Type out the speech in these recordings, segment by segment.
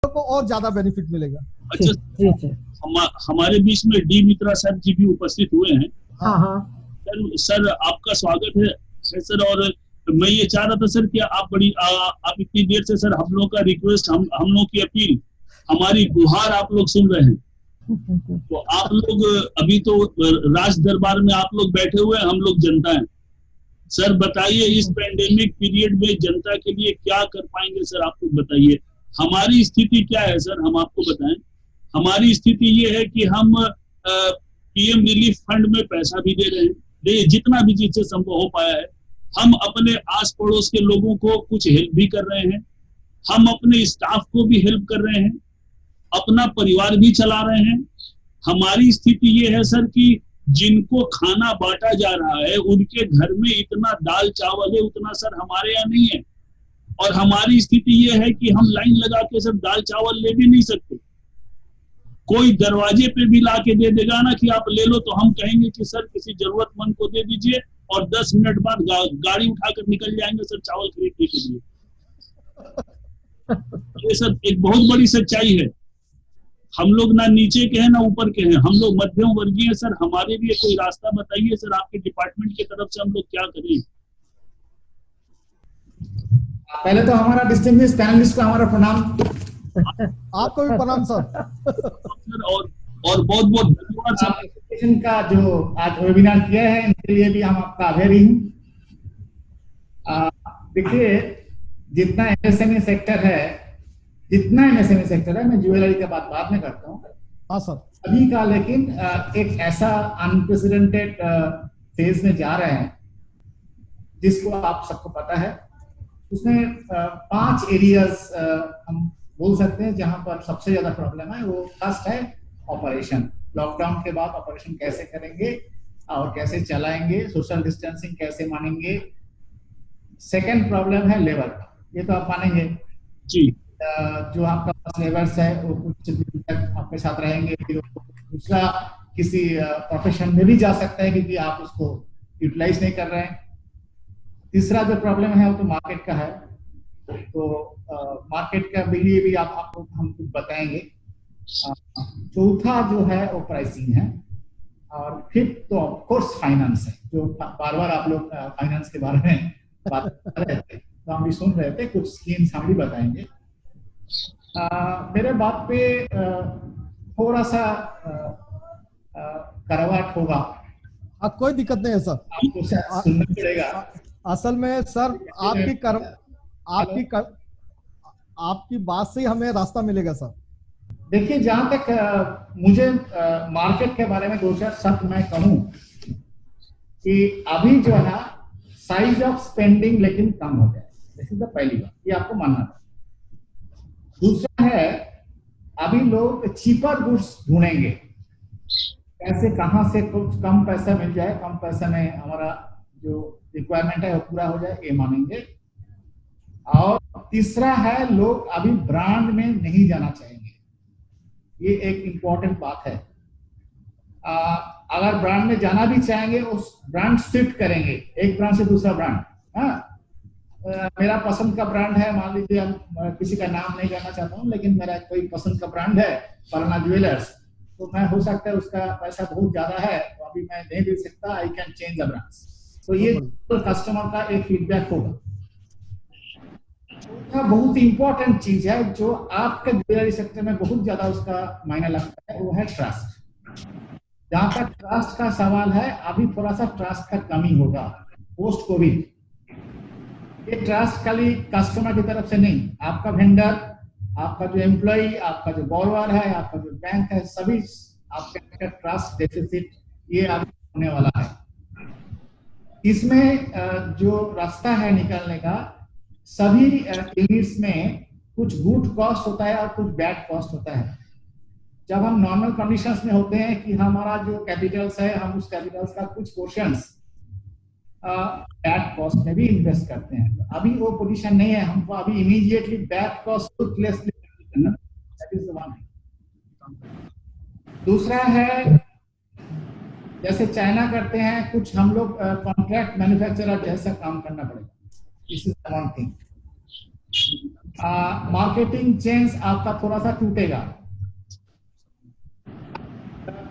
को और ज्यादा बेनिफिट मिलेगा। अच्छा, हमारे बीच में डी मित्रा सर जी भी उपस्थित हुए हैं। हाँ सर आपका स्वागत है सर। और मैं ये चाह रहा था सर कि आप इतनी देर से सर हम लोग का रिक्वेस्ट, हम लोग की अपील, हमारी गुहार आप लोग सुन रहे हैं। तो आप लोग अभी तो राज दरबार में आप लोग बैठे हुए हैं, हम लोग जनता हैं। सर बताइए इस पेंडेमिक पीरियड में जनता के लिए क्या कर पाएंगे सर, आप लोग बताइए। हमारी स्थिति क्या है सर, हम आपको बताएं। हमारी स्थिति ये है कि हम पीएम रिलीफ फंड में पैसा भी दे रहे हैं, जितना भी जिससे संभव हो पाया है। हम अपने आस पड़ोस के लोगों को कुछ हेल्प भी कर रहे हैं, हम अपने स्टाफ को भी हेल्प कर रहे हैं, अपना परिवार भी चला रहे हैं। हमारी स्थिति ये है सर कि जिनको खाना बांटा जा रहा है उनके घर में इतना दाल चावल है उतना सर हमारे यहाँ नहीं है। और हमारी स्थिति ये है कि हम लाइन लगा के सर दाल चावल ले भी नहीं सकते। कोई दरवाजे पे भी ला के दे देगा ना कि आप ले लो, तो हम कहेंगे कि सर किसी जरूरतमंद को दे दीजिए, और 10 मिनट बाद गाड़ी उठाकर निकल जाएंगे सर चावल खरीदने के लिए। ये सर एक बहुत बड़ी सच्चाई है। हम लोग ना नीचे के हैं ना ऊपर के हैं, हम लोग मध्यम वर्गीय। सर हमारे लिए कोई रास्ता बताइए सर, आपके डिपार्टमेंट की तरफ से हम लोग क्या करें। पहले तो हमारा डिस्टिंग्विश्ड पैनलिस्ट को हमारा प्रणाम। आपको भी प्रणाम सर। और बहुत बहुत धन्यवाद सर का जो आज वेबिनार किया है, इनके लिए भी हम आपका आभारी हूँ। देखिए जितना एमएसएमई सेक्टर है, मैं ज्वेलरी के बाद में करता हूँ। हाँ सर। अभी का लेकिन एक ऐसा अनप्रेसिडेंटेड फेज में जा रहे हैं जिसको आप सबको पता है। उसमें 5 एरियाज हम बोल सकते हैं जहां पर सबसे ज्यादा प्रॉब्लम है। वो फर्स्ट है ऑपरेशन। लॉकडाउन के बाद ऑपरेशन कैसे करेंगे और कैसे चलाएंगे, सोशल डिस्टेंसिंग कैसे मानेंगे। सेकेंड प्रॉब्लम है लेबर का, ये तो आप मानेंगे जी। जो आपका पास लेबर्स है वो कुछ दिन तक आपके साथ रहेंगे, फिर दूसरा किसी प्रोफेशन में भी जा सकता है क्योंकि आप उसको यूटिलाइज नहीं कर रहे हैं। तीसरा जो प्रॉब्लम है वो तो मार्केट का है। तो मार्केट का भी आपको हम कुछ बताएंगे। चौथा जो है वो प्राइसिंग है, और फिफ्थ तो ऑफ कोर्स फाइनेंस है, जो बार बार आप लोग फाइनेंस के बारे में बात कर रहे थे, तो हम भी सुन रहे थे। कुछ स्कीम्स हम भी बताएंगे। मेरे बात पे थोड़ा सा करवाट होगा। कोई दिक्कत नहीं है सर, आपको सुनना पड़ेगा। असल में सर आपकी बात से ही हमें रास्ता मिलेगा सर। देखिए जहां तक मुझे मार्केट के बारे में 2-4 शब्द मैं कहूं कि अभी जो है ना साइज ऑफ स्पेंडिंग लेकिन कम हो जाए, दिस इज द पहली बात, ये आपको मानना था। दूसरा है अभी लोग चीपर गुड्स ढूंढेंगे, कैसे कहां से कुछ कम पैसा मिल जाए, कम पैसे में हमारा जो रिक्वायरमेंट है वो पूरा हो जाए, ये मानेंगे। और तीसरा है लोग अभी ब्रांड में नहीं जाना चाहेंगे, ये एक इंपॉर्टेंट बात है। अगर ब्रांड में जाना भी चाहेंगे उस ब्रांड शिफ्ट करेंगे एक ब्रांड से दूसरा ब्रांड। मेरा पसंद का ब्रांड है, मान लीजिए हम किसी का नाम नहीं करना चाहता हूँ, लेकिन मेरा कोई पसंद का ब्रांड है फलाना ज्वेलर्स, तो मैं हो सकता है उसका पैसा बहुत ज्यादा है तो अभी मैं नहीं दे सकता, I can change the brands. तो ये कस्टमर का एक फीडबैक होगा। बहुत इंपॉर्टेंट चीज है जो आपके ज्वेलरी सेक्टर में बहुत ज्यादा उसका मायने लगता है, वो है ट्रस्ट। जहां तक ट्रस्ट का सवाल है, अभी थोड़ा सा ट्रस्ट का कमी होगा पोस्ट कोविड। ये ट्रस्ट खाली कस्टमर की तरफ से नहीं, आपका वेंडर, आपका जो एम्प्लॉय, आपका जो बोरोवर है, आपका जो बैंक है, सभी आपके ट्रस्ट डेफिसिट ये अभी होने वाला है। इसमें जो रास्ता है निकलने का, सभी यूनिट्स में कुछ गुड कॉस्ट होता है और कुछ बैड कॉस्ट होता है। जब हम नॉर्मल कंडीशंस में होते हैं कि हमारा जो कैपिटल्स है, हम उस कैपिटल्स का कुछ पोर्शंस बैड कॉस्ट में भी इन्वेस्ट करते हैं। तो अभी वो पोजीशन नहीं है, हमको अभी इमीडिएटली बैड कॉस्ट लेसली करना, दैट इज द वन। दूसरा है जैसे चाइना करते हैं, कुछ हम लोग कॉन्ट्रैक्ट मैन्युफैक्चरर जैसा काम करना पड़ेगा, this is one thing. Marketing chains आपका थोड़ा सा टूटेगा।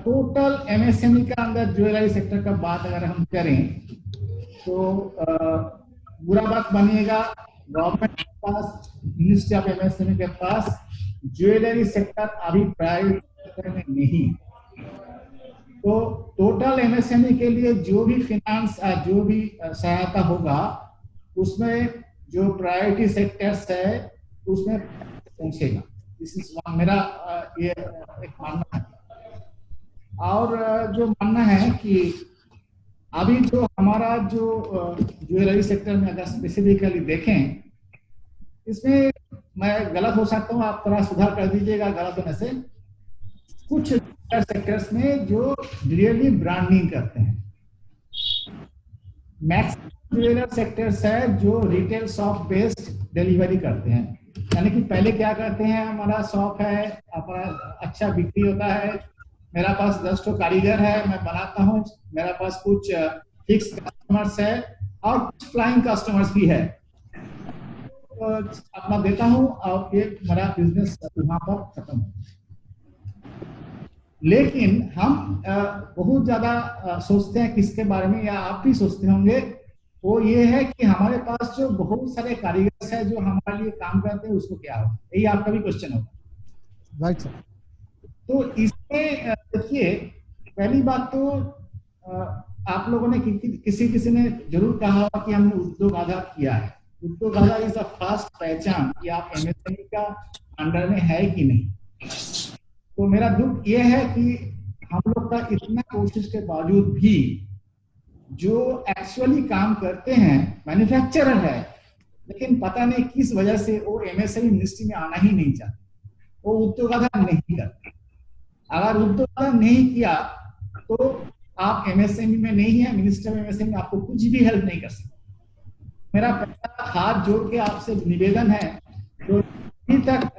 टोटल एमएसएमई का अंदर ज्वेलरी सेक्टर का बात अगर हम करें तो बुरा बात बनिएगा, गवर्नमेंट के पास, मिनिस्ट्री ऑफ एमएसएमई के पास ज्वेलरी सेक्टर अभी प्राइवेट सेक्टर में नहीं। तो टोटल एमएसएमई के लिए जो भी फाइनेंस, जो भी सहायता होगा उसमें जो प्रायोरिटी सेक्टर्स है उसमें पहुंचेगा। दिस इज मेरा ये एक मानना है। और जो मानना है कि अभी जो हमारा जो ज्वेलरी सेक्टर में अगर स्पेसिफिकली देखें, इसमें मैं गलत हो सकता हूँ, आप थोड़ा सुधार कर दीजिएगा गलत होने से। कुछ सेक्टर्स में जो रियली ब्रांडिंग करते हैं, मैक्सिमम ज्वेलर सेक्टर्स है जो रिटेल शॉप बेस्ड डिलीवरी करते हैं। यानी कि पहले क्या करते हैं, हमारा शॉप है, अपना अच्छा बिक्री होता है, मेरा पास 10 तो कारीगर है, मैं बनाता हूँ, मेरा पास कुछ फिक्स कस्टमर्स है और कुछ फ्लाइंग कस्टमर्स भी है, तो अपना देता हूँ और ये मेरा बिजनेस वहां पर खत्म हो। लेकिन हम बहुत ज्यादा सोचते हैं किसके बारे में, या आप भी सोचते होंगे, वो ये है कि हमारे पास जो बहुत सारे कारीगर है जो हमारे लिए काम करते हैं उसको क्या हो, यही आपका भी क्वेश्चन होगा। Right sir. तो इसमें देखिए, पहली बात तो आप लोगों ने किसी ने जरूर कहा होगा कि हमने उद्योग आधार किया है। उद्योग आधार इज अ फास्ट पहचान कि आप एमएसएमई का अंडर में है कि नहीं। तो मेरा दुख ये है कि हम लोग का इतना कोशिश के बावजूद भी जो एक्चुअली काम करते हैं मैन्युफैक्चरर है, लेकिन पता नहीं किस वजह से वो एमएसएमई मिनिस्ट्री में आना ही नहीं चाहते, वो उद्योग आधार नहीं करते। अगर उद्योग आधार नहीं किया तो आप एमएसएमई में नहीं है, मिनिस्टर में एमएसएमई आपको कुछ भी हेल्प नहीं कर सकते। मेरा पहला हाथ जोड़ के आपसे निवेदन है, जो अभी तक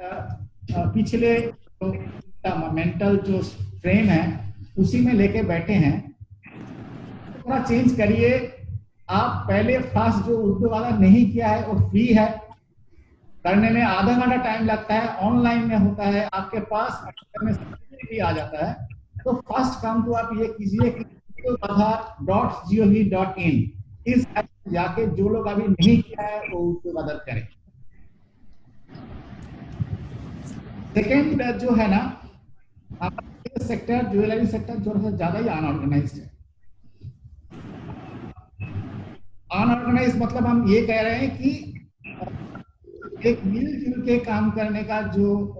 पिछले मेंटल जो फ्रेम है उसी में लेके बैठे हैं, थोड़ा चेंज करिए। आप पहले फास्ट जो उद्योग आधार नहीं किया है वो फ्री है, करने में आधा घंटा टाइम लगता है, ऑनलाइन में होता है, आपके पास भी आ जाता है। तो फर्स्ट काम तो आप ये कीजिए कि uttogaathar.gov.in इस ऐप जाके जो लोग अभी नहीं किया है वो उद्योग आधार करें। सेकेंड जो है ना, हमारे सेक्टर ज्वेलरी सेक्टर थोड़ा सा ज्यादा ही अनऑर्गेनाइज्ड है। अनऑर्गेनाइज मतलब हम ये कह रहे हैं कि एक मिलजुल के काम करने का जो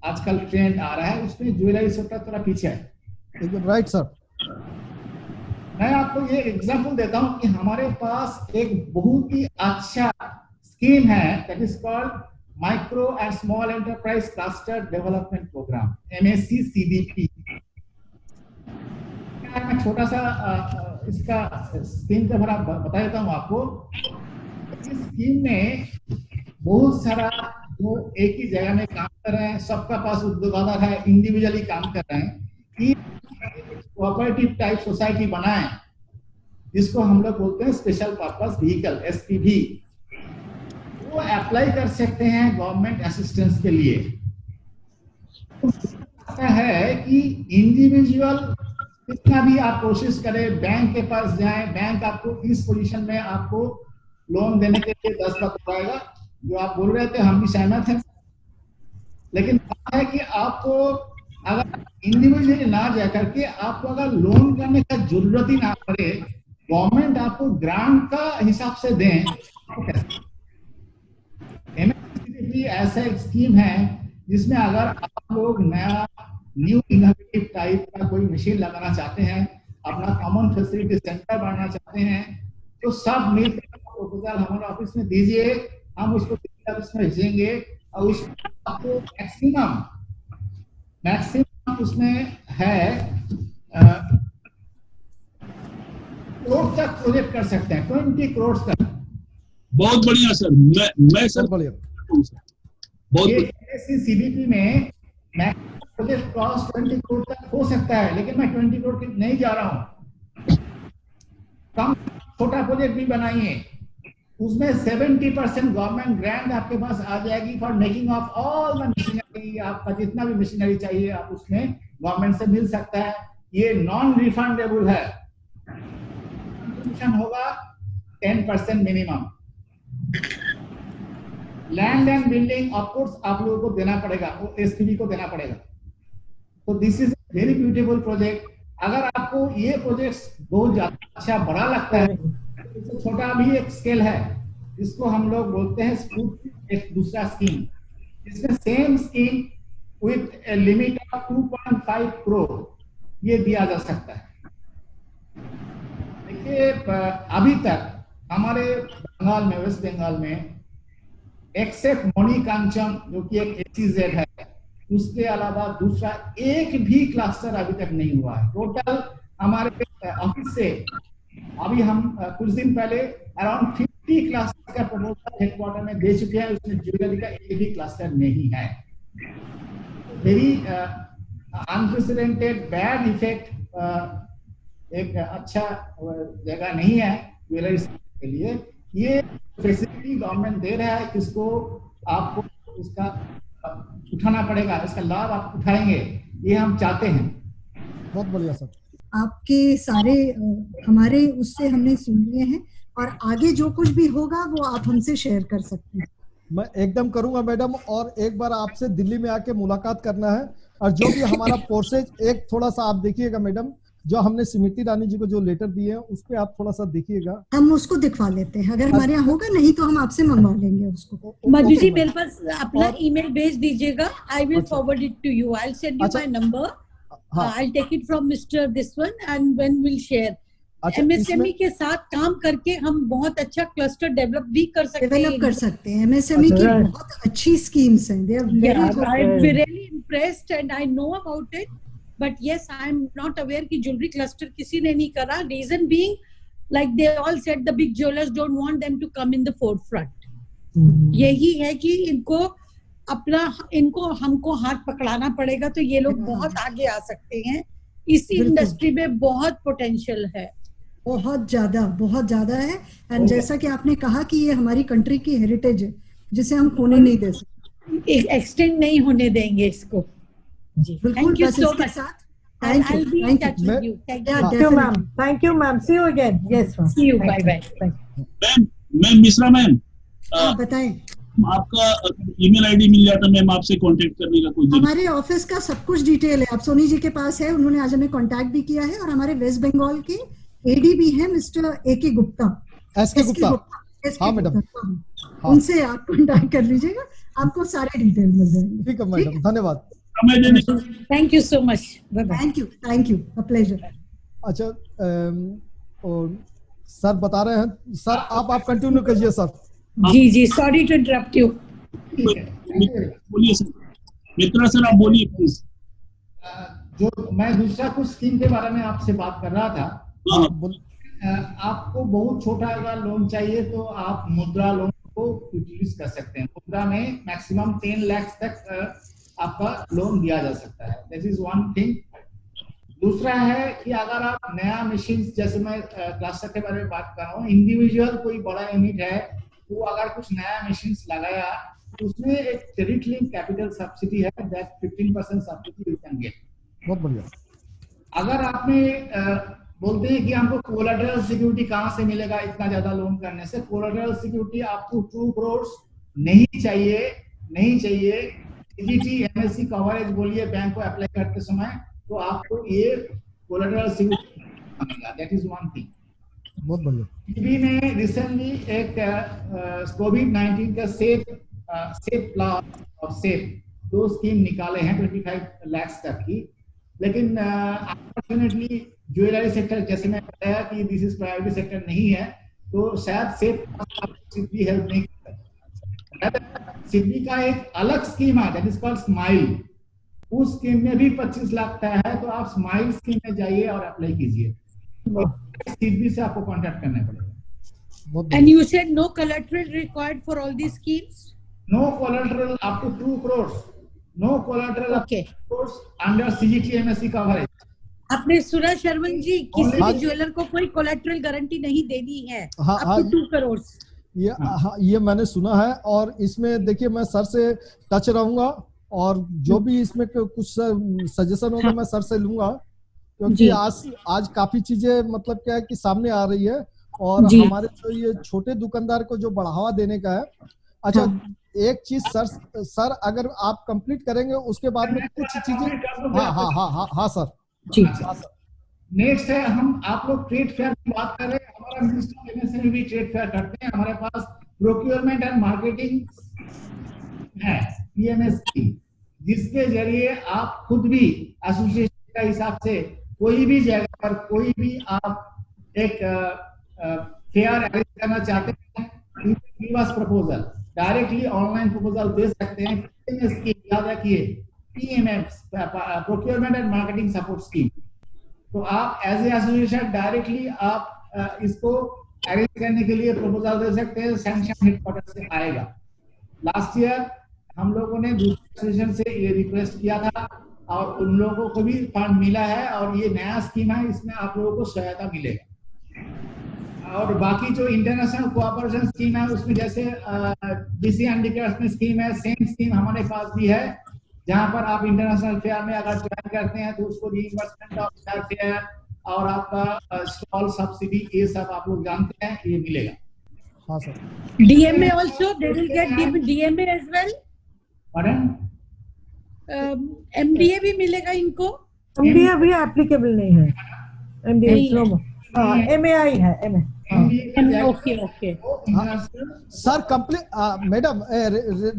आजकल ट्रेंड आ रहा है उसमें ज्वेलरी सेक्टर थोड़ा पीछे है। एकदम राइट सर। मैं आपको ये एग्जांपल देता हूं कि हमारे पास एक बहुत ही अच्छा स्कीम है, that is called micro and small enterprise cluster development programme, MSC-CDP। मैं छोटा सा इसका स्कीम का थोड़ा बता देता हूं आपको। इस स्कीम में बहुत सारा जो एक ही जगह में काम कर रहे हैं, सबका पास उद्योग आधार है, इंडिविजुअली काम कर रहे हैं, कि कोऑपरेटिव टाइप सोसाइटी बनाएं, जिसको हम लोग बोलते हैं स्पेशल पर्पस व्हीकल, SPV। वो अप्लाई कर सकते हैं गवर्नमेंट असिस्टेंस के लिए। तो है कि इंडिविजुअल कितना भी आप कोशिश करें, बैंक के पास जाएं, बैंक आपको इस पोजीशन में आपको लोन देने के लिए 10 लाख बताएगा, जो आप बोल रहे थे हम भी सहमत हैं। लेकिन है कि आपको अगर इंडिविजुअली ना जाकर के आपको अगर लोन करने का जरूरत ही ना पड़े, गवर्नमेंट आपको ग्रांट का हिसाब से दें, MSC-CDP ऐसा एक स्कीम है जिसमें अगर आप लोग नया न्यू इनोवेटिव टाइप का कोई मशीन लगाना चाहते हैं, अपना कॉमन फैसिलिटी सेंटर बनाना चाहते हैं, तो सब मिलकर प्रपोजल हमारे ऑफिस में दीजिए, हम उसको ऑफिस में भेजेंगे और उसमें आपको मैक्सिमम उसमें है करोड़ तक प्रोजेक्ट कर सकते हैं, 20 करोड़ तक। बहुत बढ़िया सर। मैं सर बढ़िया। बहुत MSC-CDP में प्रोजेक्ट कॉस्ट 20 करोड़ तक हो सकता है, लेकिन मैं 20 करोड़ नहीं जा रहा हूँ। कम छोटा प्रोजेक्ट भी बनाइए, उसमें 70% गवर्नमेंट ग्रांट आपके पास आ जाएगी for making of all the machinery. आपका जितना भी मशीनरी चाहिए आप उसमें गवर्नमेंट से मिल सकता है। ये नॉन रिफंडेबल है। कंट्रीब्यूशन होगा 10% minimum. Land and building of course आप लोगों को देना पड़ेगा, वो एसपीवी को देना पड़ेगा। तो this is very beautiful project. अगर आपको ये प्रोजेक्ट बहुत ज्यादा अच्छा बड़ा लगता है, तो छोटा भी एक स्केल है, इसको हम लोग बोलते हैं स्कूल एक दूसरा स्कीम। इसमें same scheme with a limit of 2.5 crore ये दिया जा सकता है। देखिए अभी तक हमारे बंगाल में, वेस्ट बंगाल में एक्सेप्ट मणिकांचन जो कि एक एसीजेड है, उसके अलावा दूसरा एक भी क्लस्टर अभी तक नहीं हुआ है। टोटल हमारे ऑफिस से अभी हम कुछ दिन पहले अराउंड 50 क्लस्टर का प्रपोजल हेडक्वार्टर में दे चुके हैं। उसमें ज्वेलरी का एक भी क्लस्टर नहीं है। वेरी अनप्रेसिडेंटेड बैड इफेक्ट, एक अच्छा जगह नहीं है ज्वेलरी के लिए। ये फैसिलिटी गवर्नमेंट दे रहा है, इसको आपको इसका उठाना पड़ेगा, इसका लाभ आप उठाएंगे, ये हम चाहते हैं। बहुत बढ़िया सर। आपके सारे हमारे उससे हमने सुन लिए हैं और आगे जो कुछ भी होगा वो आप हमसे शेयर कर सकते हैं। मैं एकदम करूंगा मैडम, और एक बार आपसे दिल्ली में आके मुलाकात करना है। और जो भी हमारा प्रोसेस एक थोड़ा सा आप देखिएगा मैडम, जो हमने स्मृति ईरानी जी को जो लेटर दिए हैं उस पे आप थोड़ा सा देखिएगा। हम उसको दिखवा लेते हैं, अगर हमारे यहाँ होगा, नहीं तो हम आपसे मंगवा लेंगे उसको। मधु जी मेरे पास अपना ईमेल भेज दीजिएगा, I will forward it to you, I will send you my number, I will take it from mister this one and when will share. MSME के साथ काम करके हम बहुत अच्छा क्लस्टर डेवलप भी कर सकते हैं। एमएसएमई की बहुत अच्छी स्कीम्स हैं, they are very I am really impressed and I know about it, but yes I am not aware कि ज्वेलरी क्लस्टर किसी ने नहीं करा। Reason being like they all said the big jewellers don't want them to come in the forefront. यही है कि इनको हमको हाथ पकड़ाना पड़ेगा, तो ये लोग बहुत आगे आ सकते हैं। इसी इंडस्ट्री में बहुत पोटेंशियल है, बहुत ज्यादा है। एंड जैसा कि आपने कहा कि ये हमारी कंट्री की हेरिटेज है जिसे हम खोने नहीं दे सकते, एक्सटेंड नहीं होने देंगे इसको। जी, बिल्कुल। Thank you so much. Thank you. I'll be in touch with you. Yeah, Thank you, ma'am. Thank you, ma'am. See you again. Yes, ma'am. See you. Bye bye. Ma'am Mishra ma'am, बताएं। आपका email ID मिल जाता ma'am आपसे contact करने का कोई? हमारे office का सब कुछ डिटेल है, आप सोनी जी के पास है, उन्होंने आज हमें कांटेक्ट भी किया है। और हमारे वेस्ट बंगाल के एडी भी हैं, मिस्टर एके गुप्ता, एसके गुप्ता। हाँ मैडम, उनसे आप कांटेक्ट कर लीजिएगा, आपको सारे डिटेल मिल जाएंगे। ठीक है मैडम, धन्यवाद। Thank you so much. Bye bye. Thank you. A pleasure. अच्छा सर बता रहे हैं, सर आप कंटिन्यू कीजिए सर। जी, सॉरी टू इंटरप्ट यू। बोलिए सर, मित्रा सर आप बोलिए प्लीज। जो मैं दूसरा कुछ स्कीम के बारे में आपसे बात कर रहा था, आपको बहुत छोटा अगर लोन चाहिए तो आप मुद्रा लोन को यूटिलाइज कर सकते हैं। मुद्रा में मैक्सिमम 10 लाख तक आपका लोन दिया जा सकता है। This is one thing. दूसरा है कि अगर आप नया मशीन, जैसे मैं क्लस्टर के बारे में बात कर रहा हूँ, इंडिविजुअल कोई बड़ा यूनिट है वो अगर कुछ नया मशीन लगाया तो उसमें एक क्रेडिट लिंक कैपिटल सब्सिडी है, that 15% subsidy you can get. बहुत बढ़िया। अगर आपने बोलते हैं कि हमको कोलैटरल सिक्योरिटी कहाँ से मिलेगा इतना ज्यादा लोन करने से, कोलैटरल सिक्योरिटी आपको 2 करोड़ नहीं चाहिए। सीजीटी एमएससी कवरेज बोलिए बैंक को अप्लाई करते समय, तो आपको ये कोलैटरल सिक्योरिटी मिलेगा। That is one thing. बहुत बढ़िया। टीवी में रिसेंटली एक कोविड-19 का सेफ प्लस और सेफ 2 स्कीम निकाले हैं 25 लाख तक की, लेकिन अनफॉर्चुनेटली ज्वेलरी सेक्टर, जैसे मैं बताया कि दिस इज प्रायोरिटी सेक्टर नहीं है, तो शायद सेफ सिद्धि हेल्प नहीं कर सकता। सिद्धि का एक अलग स्कीम है, दैट इज कॉल्ड स्माइल। उस स्कीम में भी 25 लाख का है, तो आप स्माइल स्कीम में जाइए और अप्लाई कीजिए। सिद्धि से आपको कांटेक्ट करना पड़ेगा। And you said no collateral required for all these schemes? No collateral up to 2 crores. No collateral up to 2 crores under CGT MSC coverage. आपने सुना शर्मन जी, किसी भी ज्वेलर को कोई कोलेट्रल गारंटी नहीं देनी है। up to 2 crore. ये मैंने सुना है, और इसमें देखिए मैं सर से टच रहूंगा, और जो भी इसमें कुछ सजेशन होगा मैं सर से लूंगा, क्योंकि आज काफी चीजें मतलब क्या है कि सामने आ रही है, और हमारे जो ये छोटे दुकानदार को जो बढ़ावा देने का है। अच्छा, एक चीज सर अगर आप कंप्लीट करेंगे उसके बाद में कुछ चीजें। हाँ सर जी। नेक्स्ट है, हम आप लोग ट्रेड फेयर की बात कर रहे हैं, हमारा मिनिस्टर एमएसएमई भी ट्रेड फेयर करते हैं। हमारे पास प्रोक्योरमेंट एंड मार्केटिंग है पीएमएस की, जिसके जरिए आप खुद भी एसोसिएशन का हिसाब से कोई भी जगह पर कोई भी आप एक फेयर अरेंज करना चाहते हैं, give us proposal, directly online proposal दे सकते हैं। पीएमएस की याद रखिए, PMS procurement and marketing support scheme. तो आप एज ए एसोसिएशन डायरेक्टली आप इसको अरेंज करने के लिए प्रपोजल दे सकते हैं, सैंक्शन हेडक्वार्टर से आएगा। लास्ट ईयर हम लोगों ने दूसरे एसोसिएशन से ये रिक्वेस्ट किया था, और उन लोगों को भी फंड मिला है, और ये नया स्कीम है, इसमें आप लोगों को सहायता मिलेगा। और बाकी जो इंटरनेशनल कोऑपरेशन स्कीम है, उसमें जैसे डीसी हैंडीक्राफ्ट में स्कीम है, सेम स्कीम हमारे पास भी है, जहां पर आप इंटरनेशनल फेयर में अगर ज्वाइन करते हैं तो उसको रीइंबर्समेंट ऑफ फेयर और आपका स्टॉल सब्सिडी, ये सब आप लोग जानते हैं, ये मिलेगा। हाँ sir. DMA also they will get DMA as well. MDA भी मिलेगा इनको? एमडीए भी एप्लीकेबल नहीं है, एमडीए एमएआई है, okay. Sir complete, madam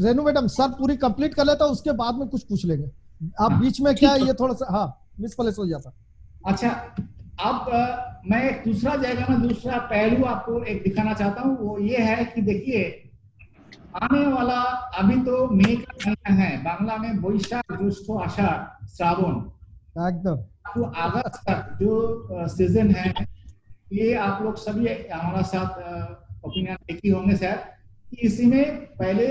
Renu madam, sir पूरी कंप्लीट कर लेता, उसके बाद में कुछ पूछ लेंगे। आप बीच में क्या ये थोड़ा सा मिसप्लेस हो जाता। अच्छा, अब मैं एक दूसरा जगह में दूसरा पहलू आपको एक दिखाना चाहता हूँ, वो ये है कि देखिए, आने वाला अभी तो मई का महीना है, बांग्ला में बैशाख ज्येष्ठ आषाढ़ श्रावण, एकदम तो अगस्त तक जो सीजन है, ये आप लोग सभी हमारा साथ ओपिनियन एक ही होंगे सर, कि इसमें पहले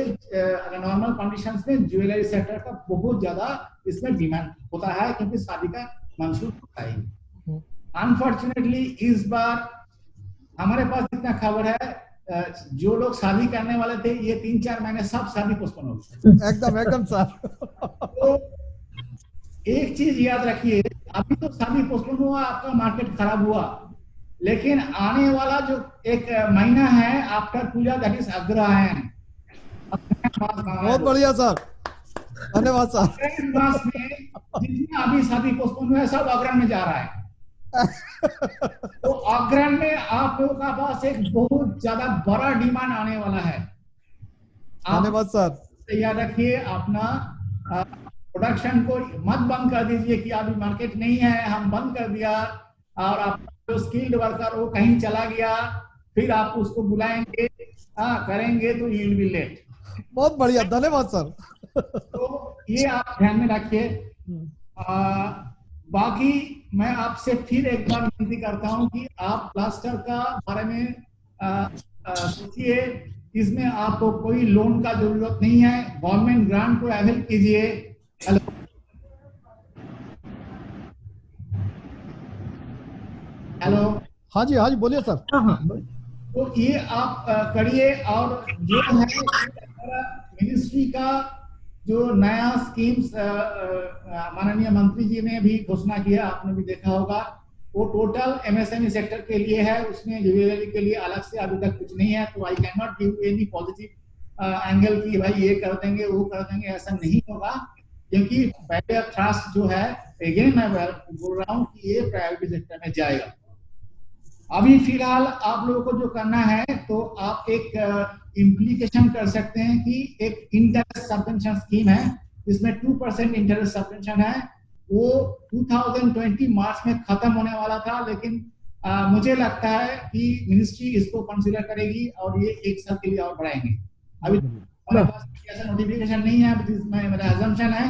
नॉर्मल कंडीशंस में ज्वेलरी सेक्टर का बहुत ज्यादा इसमें डिमांड होता है, क्योंकि शादी का मंसूर होता है। अनफॉर्चुनेटली इस बार हमारे पास जितना खबर है, जो लोग शादी करने वाले थे, ये 3-4 महीने सब शादी पोस्टपोन हो गई। एकदम सर। तो एक चीज याद रखिए, अभी तो शादी पोस्टपोन हुआ, आपका मार्केट खराब हुआ, लेकिन आने वाला जो एक महीना है आफ्टर पूजा, दैट इज अग्रहायण। बहुत बढ़िया सर, धन्यवाद सर। अग्रहण मास में जितना अभी शादी पोस्टपोन हुआ है, सब अग्रहण में जा रहा है। तो अग्रहण में आप लोगों का पास एक बहुत ज्यादा बड़ा डिमांड आने वाला है। धन्यवाद सर। याद रखिए, अपना प्रोडक्शन को मत बंद कर दीजिए कि अभी मार्केट नहीं है, हम बंद कर दिया, और आप जो स्किल्ड वर्कर वो कहीं चला गया, फिर आप उसको बुलाएंगे, करेंगे तो यू विल बी लेट। बहुत बढ़िया, धन्यवाद सर। तो ये आप ध्यान में रखिए। बाकी मैं आपसे फिर एक बार विनती करता हूं कि आप प्लास्टर का बारे में सोचिए, इसमें आपको कोई लोन का जरूरत नहीं है, गवर्नमेंट ग्रांट को अवेल कीजिए। हेलो, हाँ जी बोलिए सर। तो ये आप करिए, और जो है मिनिस्ट्री का जो नया स्कीम्स माननीय मंत्री जी ने भी घोषणा किया, आपने भी देखा होगा, वो टोटल एमएसएमई सेक्टर के लिए है, उसमें ज्वेलरी के लिए अलग से अभी तक कुछ नहीं है। तो I can not give any positive angle की भाई ये कर देंगे वो कर देंगे, ऐसा नहीं होगा, क्योंकि पहले ट्रस्ट जो है, अगेन मैं बोल रहा हूँ कि ये प्रायोरिटी सेक्टर में जाएगा। अभी फिलहाल आप लोगों को जो करना है, तो आप एक इम्प्लीकेशन कर सकते हैं कि एक इंटरेस्ट सब्वेंशन स्कीम है, इसमें 2% इंटरेस्ट सब्वेंशन है, वो 2020 मार्च में खत्म होने वाला था, लेकिन मुझे लगता है कि मिनिस्ट्री इसको कंसीडर करेगी और ये 1 साल के लिए और बढ़ाएंगे। अभी हमारे पास ऐसा नोटिफिकेशन नहीं है, मेरा अजम्पशन है,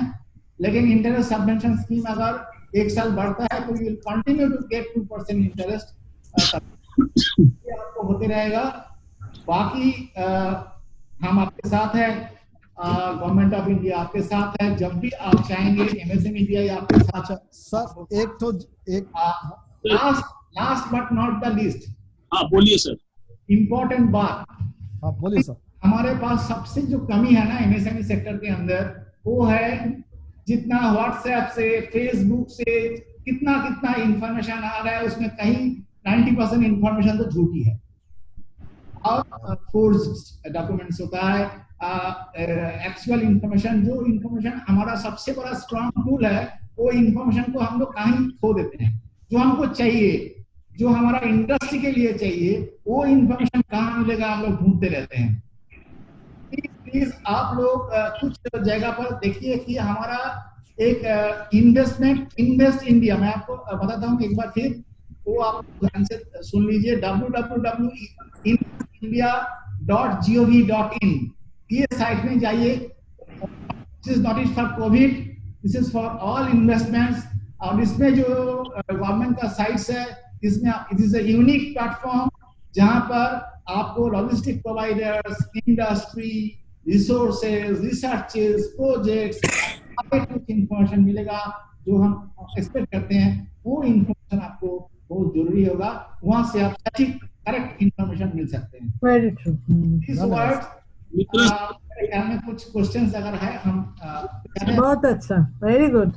लेकिन इंटरेस्ट सब्वेंशन स्कीम अगर 1 साल बढ़ता है तो will continue to get 2% interest, ये आपको होते रहेगा। बाकी हम आपके साथ हैं, गवर्नमेंट ऑफ इंडिया आपके साथ है, जब भी आप चाहेंगे एमएसएमई इंडिया आपके साथ। सर एक last but not the least, बोलिए सर। इंपॉर्टेंट बात, हाँ बोलिए सर। हमारे पास सबसे जो कमी है ना एमएसएमई सेक्टर के अंदर, वो है जितना व्हाट्सएप से, फेसबुक से कितना कितना इंफॉर्मेशन आ रहा है, उसमें कहीं 90% इंफॉर्मेशन तो झूठी है और फोर्ज्ड डॉक्यूमेंट्स होता है। एक्चुअल इंफॉर्मेशन, जो इंफॉर्मेशन हमारा सबसे बड़ा स्ट्रॉन्ग टूल है, वो इंफॉर्मेशन को हम लोग कहीं खो देते हैं। जो हमको चाहिए, जो हमारा इंडस्ट्री के लिए चाहिए, वो इंफॉर्मेशन कहाँ मिलेगा, हम लोग ढूंढते रहते हैं। प्लीज आप लोग कुछ जगह पर देखिए कि हमारा एक इन्वेस्टमेंट इन्वेस्ट इंडिया, मैं आपको बताता हूँ एक बार फिर, वो आप ध्यान से सुन लीजिए, www.india.gov.in, ये साइट में जाइए। This is not is for Covid, this is for all investments. और इसमें जो गवर्नमेंट का साइट्स है, इसमें it is a unique platform जहां पर आपको logistic providers, industry, resources, researches, projects, कुछ इंफॉर्मेशन मिलेगा जो हम एक्सपेक्ट करते हैं। वो इंफॉर्मेशन आपको बहुत जरूरी होगा, वहां से आप सटीक करेक्ट इंफॉर्मेशन मिल सकते हैं। Very true. इस वर्ड में कुछ क्वेश्चंस अगर है हम बहुत अच्छा, वेरी गुड।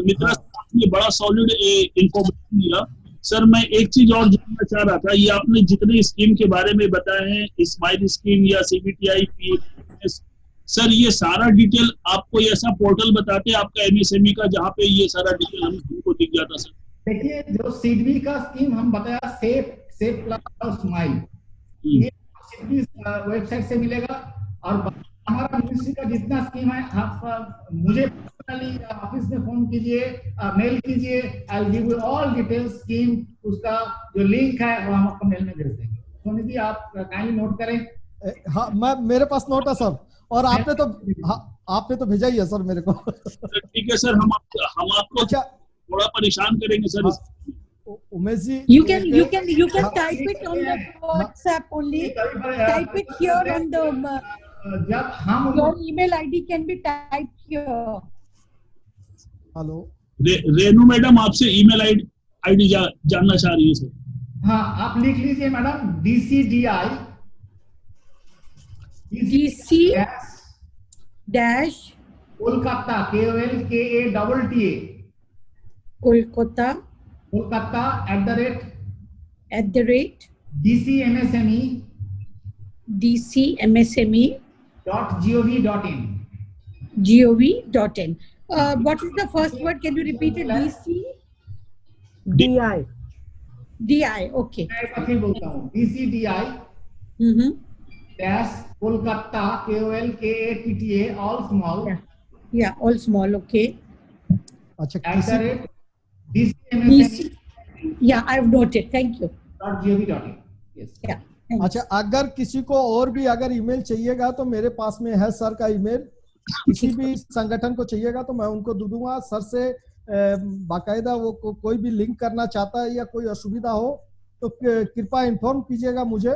मित्रा ने बड़ा सॉलिड इंफॉर्मेशन दिया। सर मैं एक चीज और जानना चाह रहा था, ये आपने जितने स्कीम के बारे में बताए हैं, स्माइल स्कीम या सीबीटीआई, पीएस, सर ये सारा डिटेल आपको ऐसा पोर्टल बताते हैं आपका एमएसएमई का, जहाँ पे ये सारा डिटेल हमको दिख जाता सर? देखिए, जो सीडबी का स्कीम हम बताया, सेफ प्लस और स्माइल, ये सीडबी वेबसाइट से मिलेगा। और हमारा मिनिस्ट्री का जितना स्कीम है, आप मुझे पर्सनली ऑफिस में फोन कीजिए, मेल कीजिए, I will give you all details scheme. उसका जो लिंक है वो हम आपको मेल में भेज देंगे। सोनी जी आप काइंडली नोट करें। हाँ, मैं मेरे पास नोट है सर, और आपने तो भेजा ही है सर मेरे को। ठीक है सर, हम आपको थोड़ा परेशान करेंगे sir. Umesh ji, you can type it on the WhatsApp only. Type it here on the जब हम your email ID can be typed here. Hello Renu madam आपसे ईमेल आईडी जानना चाह रही है सर। हाँ, आप लिख लीजिए madam, DCDI dash Kolkata, KOLKATTA Kolkata @ DCMSME.gov.in. What is the first word? Can you repeat it? DI. Okay. मैं फिर बोलता हूँ, DCDI dash Kolkata, KOLKATTA, all small. Yeah, all small. Okay. अच्छा, DCMSME. Yeah, I've noted. Thank you. .gov.in. Yes. Yeah. अच्छा, अगर किसी को और भी अगर ईमेल चाहिएगा तो मेरे पास में है सर का ईमेल। किसी भी संगठन को चाहिएगा तो मैं उनको दे दूंगा सर से। बाकायदा वो कोई भी लिंक करना चाहता है या कोई असुविधा हो तो कृपया इन्फॉर्म कीजिएगा मुझे,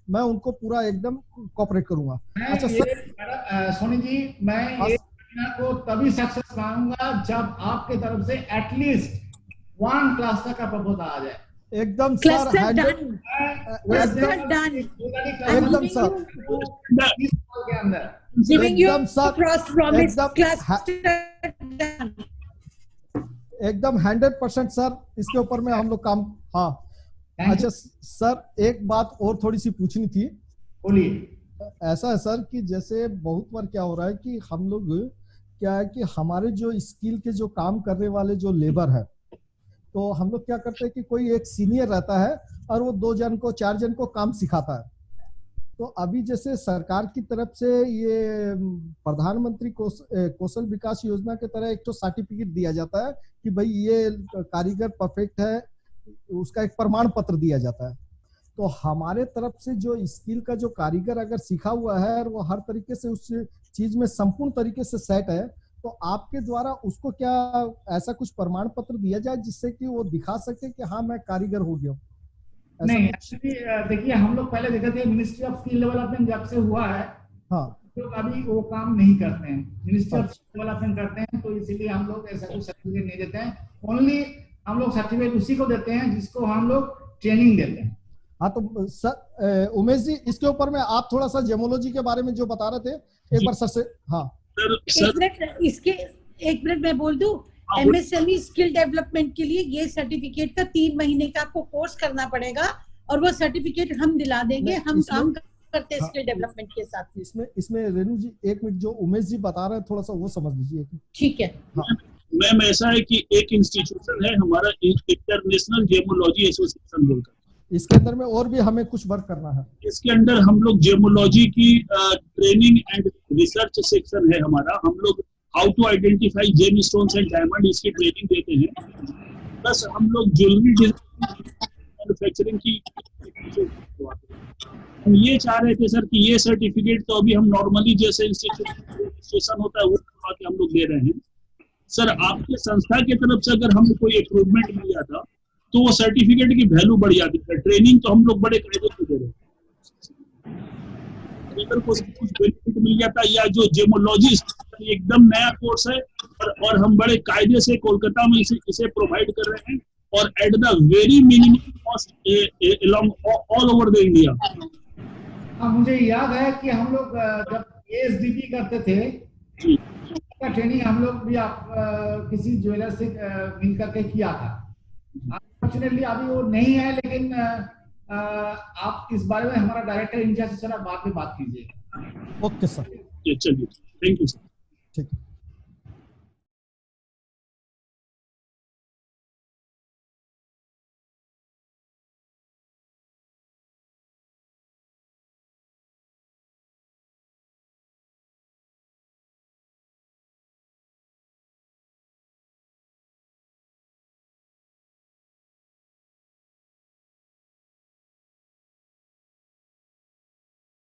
मैं उनको पूरा एकदम कोऑपरेट करूंगा। अच्छा सर, सोनी जी, मैं ये को तभी सक्सेस पाऊंगा जब आपके तरफ से एटलीस्ट 1 क्लस्टर का प्रपोजल आ जाए। एकदम Cluster sir, done. Cluster done. एकदम सर, के अंदर Giving you एकदम सर, cross promise. एकदम Cluster done. एकदम 100% सर, इसके ऊपर में हम लोग काम। हाँ अच्छा सर, एक बात और थोड़ी सी पूछनी थी। बोलिए। ऐसा है सर कि जैसे बहुत बार क्या हो रहा है कि हम लोग क्या है कि हमारे जो स्किल के जो काम करने वाले जो लेबर है, तो हम लोग क्या करते हैं कि कोई एक सीनियर रहता है और वो 2 जन को 4 जन को काम सिखाता है। तो अभी जैसे सरकार की तरफ से ये प्रधानमंत्री कौशल विकास योजना के तरह एक तो सर्टिफिकेट दिया जाता है कि भाई ये कारीगर परफेक्ट है, उसका एक प्रमाण पत्र दिया जाता है। तो हमारे तरफ से जो स्किल का जो कारीगर अगर सीखा हुआ है और वो हर तरीके से उस चीज में संपूर्ण तरीके से सेट है, तो आपके द्वारा उसको क्या ऐसा कुछ प्रमाण पत्र दिया जाए जिससे कि वो दिखा सके कि हाँ मैं कारीगर हो गया? नहीं, एक्चुअली देखिए, हम लोग पहले देखते थे मिनिस्ट्री ऑफ स्किल डेवलपमेंट जब से हुआ है, हाँ, तो अभी वो काम नहीं करते हैं, मिनिस्ट्री ऑफ स्किल डेवलपमेंट करते हैं। तो इसीलिए हम लोग ऐसा कुछ सर्टिफिकेट नहीं देते हैं। ओनली हम लोग सर्टिफिकेट उसी को देते हैं जिसको हम लोग ट्रेनिंग देते हैं। हाँ तो सर उमेश जी, इसके ऊपर में आप थोड़ा सा जेमोलॉजी के बारे में जो बता रहे थे एक बार सर से। हाँ एक मिनट मैं बोल दूं। MSME स्किल डेवलपमेंट के लिए ये सर्टिफिकेट का 3 महीने का आपको कोर्स करना पड़ेगा और वो सर्टिफिकेट हम दिला देंगे। हम काम करते हैं स्किल डेवलपमेंट के साथ। इसमें रेणु जी एक मिनट, जो उमेश जी बता रहे हैं थोड़ा सा वो समझ लीजिए। ठीक है। हाँ। मैम ऐसा है कि एक इंस्टीट्यूशन है हमारा इंटरनेशनल जेमोलॉजी एसोसिएशन बोलकर, इसके अंदर में और भी हमें कुछ वर्क करना है। इसके अंदर हम लोग जेमोलॉजी की ट्रेनिंग एंड रिसर्च सेक्शन है हमारा। हम लोग how to identify gem stones and diamond इसकी ट्रेनिंग देते हैं। प्लस हम लोग ज्वेलरी मैन्युफैक्चरिंग की। हम ये चाह रहे थे सर कि ये सर्टिफिकेट तो अभी हम नॉर्मली जैसे इंस्टीट्यूशन होता है वो करवा के हम लोग दे रहे हैं। सर आपके संस्था की तरफ से अगर हमें कोई इम्प्रूवमेंट मिल जाता तो वो सर्टिफिकेट की वैल्यू बढ़ जाती है। ट्रेनिंग तो हम लोग बड़े कायदे से दे रहे हैं, अगर कुछ बेनिफिट मिल जाता, या जो जेमोलॉजिस्ट एकदम नया कोर्स है और हम बड़े कायदे से कोलकाता में इसे प्रोवाइड कर रहे हैं और at the very minimum cost along all over the India. हाँ, मुझे याद है कि हम लोग जब ASDP करते थे का ट्रेनिंग हम लोग भी आप किसी ज्वेलर से मिल करके किया था। अनफॉर्चुनेटली अभी वो नहीं है, लेकिन आप इस बारे में हमारा डायरेक्टर इंडिया से सर आप बाद में बात कीजिए। ओके सर, चलिए, थैंक यू सर। ठीक है।